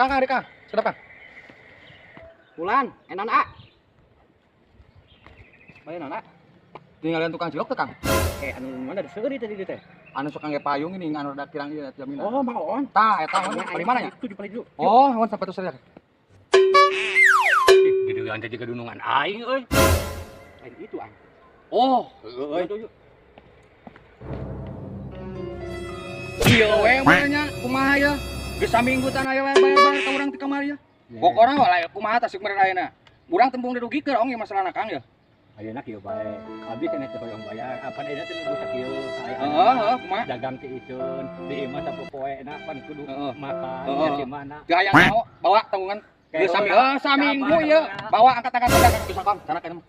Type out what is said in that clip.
Kang, Kang, Kang. Sedap, Kang. Pulan, enak nak. Bae nak. Tinggalin tukang cilok tuh, Kang. Anu mana diseueur tadi teh. Anu suka nge payung ini anu da kirang ieu jaminan. Oh, maon. Tah, eta di mana nya? Itu di paling dulu. Oh, awan sampai tuh saya. Di dieu ante juga dunungan aing euy. Lain itu ang. Oh, Euy. ieu we mah kumaha ya? Geus saminggutan aya we bayar-bayar ka urang ti kamari ya. Pokona wae kumaha tah sik merayana. Urang tembung dirugikeun ong ieu masalahna Kang ya. Ayeuna kieu bae. Abi kana teh hoyong bayar. Apa dina teh nuju sakieu saya. Heeh, kumaha? Dagang ti iceun. Di imah sapopoena pan kudu makan Heeh. di mana. Gayang mau bawa tanggungan. Geus saminggu ieu bawa angkat-angkat dagang bisa Kang, sana kana.